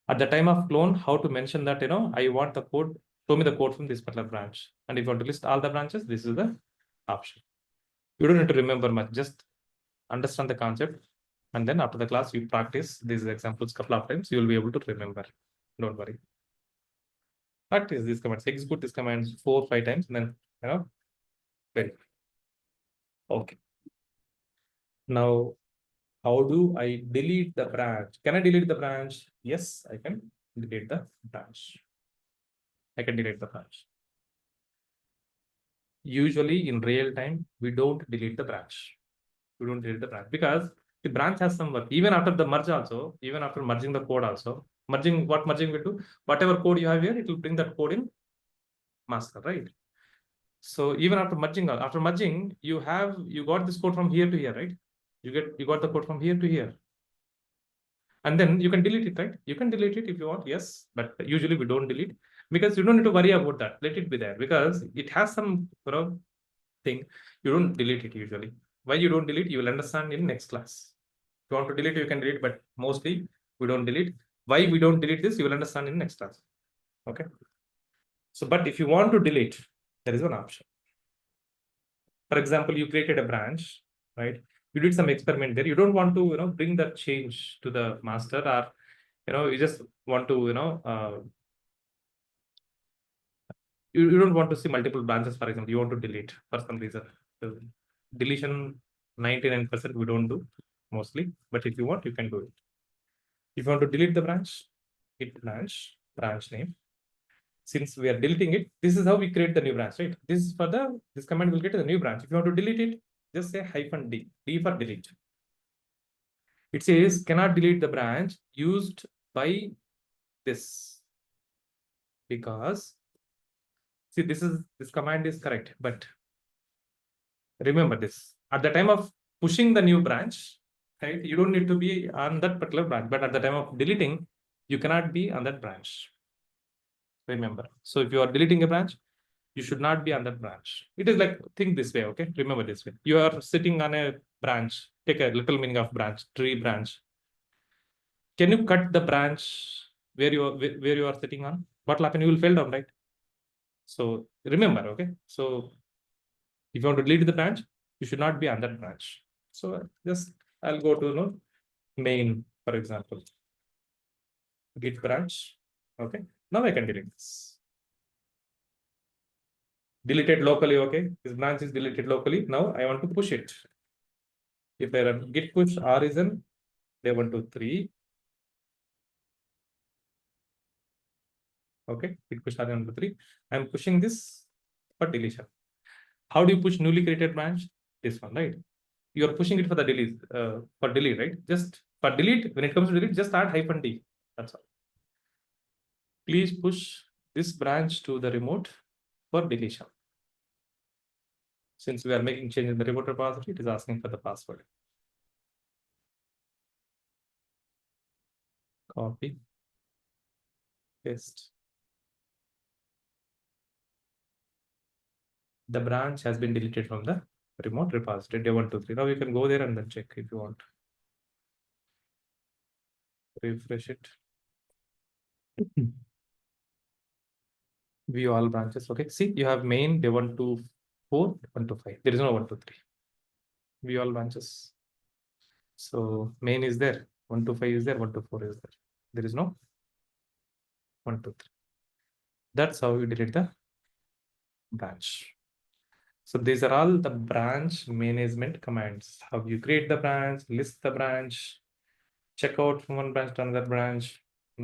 At the time of clone, how to mention that, I want the code, show me the code from this particular branch. And if you want to list all the branches, this is the option. You don't need to remember much, just understand the concept. And then after the class, you practice these examples a couple of times, you will be able to remember. Don't worry. Practice these commands, execute these commands 4 or 5 times, and then, very good. Okay. Now, how do I delete the branch? Can I delete the branch? Yes, I can delete the branch. I can delete the branch. Usually in real time, we don't delete the branch. We don't delete the branch because the branch has some work. Even after the merge also, even after merging the code also, what merging will do? Whatever code you have here, it will bring that code in master, right? So even after merging, you got this code from here to here, right? You got the code from here to here. And then you can delete it, right? You can delete it if you want, yes, but usually we don't delete because you don't need to worry about that. Let it be there because it has some thing. You don't delete it usually. Why you don't delete? You will understand in next class. If you want to delete, you can delete, but mostly we don't delete. Why we don't delete this? You will understand in next class. Okay. So, but if you want to delete, there is one option. For example, you created a branch, right? You did some experiment there. You don't want to, bring that change to the master, or you just want to, you don't want to see multiple branches. For example, you want to delete for some reason. So deletion 99% we don't do mostly, but if you want, you can do it. If you want to delete the branch, hit branch name. Since we are deleting it, this is how we create the new branch, right? This is for this command will get the new branch. If you want to delete it, just say -d, d for delete. It says cannot delete the branch used by this, because see, this command is correct, but remember this at the time of pushing the new branch, right? You don't need to be on that particular branch, but at the time of deleting, you cannot be on that branch. Remember. So if you are deleting a branch, you should not be on that branch. It is like, think this way, okay? Remember this way. You are sitting on a branch. Take a little meaning of branch, tree branch. Can you cut the branch where you are sitting on? What will happen? You will fall down, right? So remember, okay? So if you want to delete the branch, you should not be on that branch. So just I'll go to main, for example, git branch. Okay, now I can delete this. Deleted locally, okay? This branch is deleted locally. Now I want to push it. If I run git push r is in day 1, 2, 3. Okay, git push r 1, 2, 3. I'm pushing this for deletion. How do you push newly created branch? This one, right? You are pushing it for the delete, right? Just for delete, when it comes to delete, just add -d. That's all. Please push this branch to the remote for deletion. Since we are making change in the remote repository, it is asking for the password. Copy, paste. The branch has been deleted from the remote repository, day 1, 2, 3. Now you can go there and then check if you want. Refresh it. View all branches. Okay, see, you have main day 1 to 4, 1 to 5. There is no 1 to 3. View all branches. So main is there, 1 to 5 is there, 1 to 4 is there. There is no 1 to 3. That's how you delete the branch. So these are all the branch management commands. How you create the branch, list the branch, check out from one branch to another branch,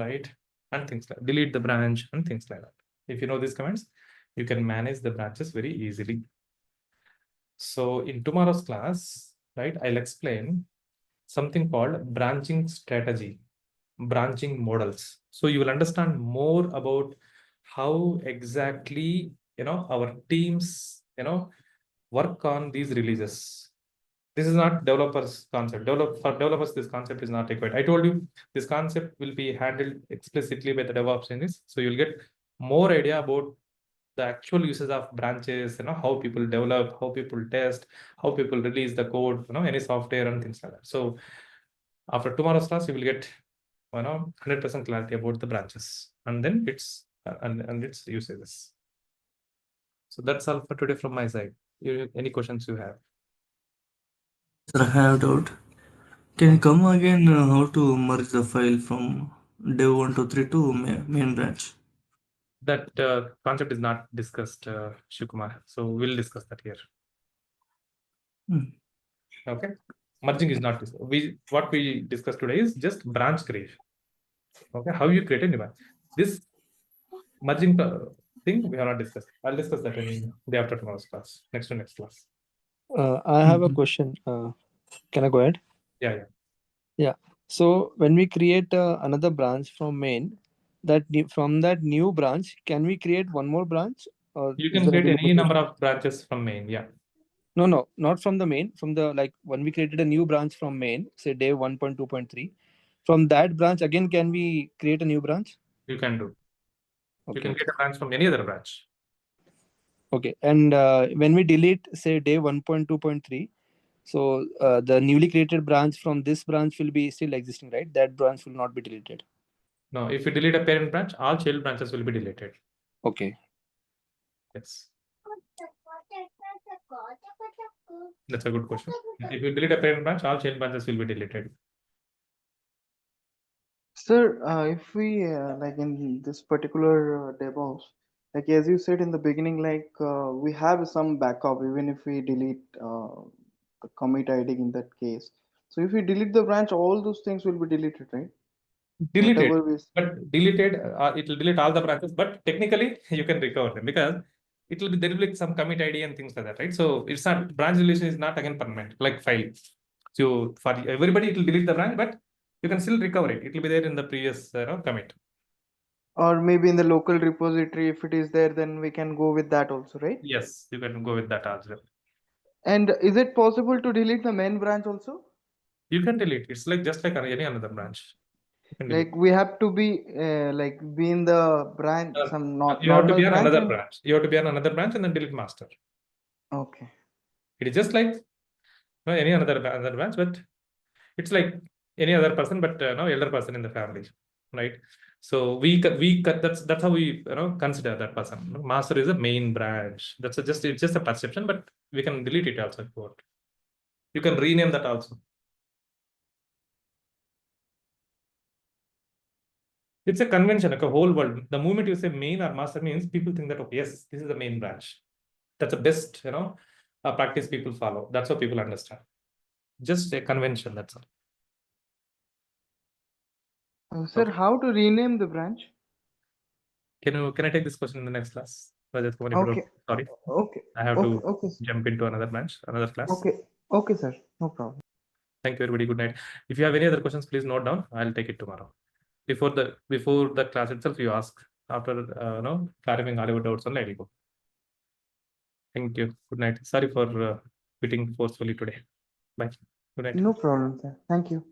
right? And things like delete the branch and things like that. If you know these commands, you can manage the branches very easily. So in tomorrow's class, right, I'll explain something called branching strategy, branching models. So you will understand more about how exactly, our teams, work on these releases. This is not developers concept. For developers, this concept is not required. I told you this concept will be handled explicitly by the DevOps engineers. So you'll get more idea about the actual uses of branches, how people develop, how people test, how people release the code, any software and things like that. So after tomorrow's class, you will get 100% clarity about the branches and then its usages. So that's all for today from my side. Any questions you have? Sir, I have doubt. Can you come again how to merge the file from dev 1 to 3 to main branch? That concept is not discussed, Shivkumar. So we'll discuss that here. Okay. Merging is not discussed. What we discussed today is just branch creation. Okay. How you create a new branch. This merging thing we have not discussed. I'll discuss that in the after tomorrow's class. Next class. I have a question. Can I go ahead? Yeah. Yeah. So when we create another branch from main, from that new branch, can we create one more branch, Or You is can there create any any limitation? number of branches from main. Yeah. No, not from the main. From the, like, when we created a new branch from main, say day 1.2.3, from that branch again, can we create a new branch? You can do. You can Okay. get a branch from any other branch. Okay. And when we delete, say, day 1.2.3, so the newly created branch from this branch will be still existing, right? That branch will not be deleted. No, if you delete a parent branch, all child branches will be deleted. Okay. Yes. That's a good question. If you delete a parent branch, all child branches will be deleted. Sir, if we like in this particular DevOps, like as you said in the beginning, like we have some backup even if we delete the commit ID in that case. So if we delete the branch, all those things will be deleted, right? Deleted, Whatever we but deleted, it will delete all the branches, but technically you can recover them because it will be, there will be some commit ID and things like that, right? So it's not, branch deletion is not again permanent, like file. So for everybody, it will delete the branch, but you can still recover it. It will be there in the previous commit. or maybe in the local repository, if it is there, then we can go with that also, right? Yes, you can go with that as well. And is it possible to delete the main branch also? You can delete. It's like just like any another branch. You can delete. Like we have to be like be in the branch, some You have to normal be on branch, another and branch. You have to be on another branch and then delete master. okay. It is just like any another branch, but it's like any other person, but no elder person in the family, right? So that's how we consider that person. Master is a main branch. That's it's just a perception, but we can delete it also if you want. You can rename that also. It's a convention, like a whole world. The moment you say main or master means people think that, okay, yes, this is the main branch. That's the best, practice people follow. That's how people understand. Just a convention, that's all. Sir, Okay. how to rename the branch? Can I take this question in the next class? Rajat Kumar, if you don't, Okay. sorry. Okay. I have Okay. to Okay. jump into another branch, another class. Okay. Okay, sir. No problem. Thank you, everybody. Good night. If you have any other questions, please note down. I'll take it tomorrow. Before the class itself, you ask. After clarifying all your doubts only, I will go. Thank you. Good night. Sorry for quitting forcefully today. Bye. Good night. No problem, sir. Thank you.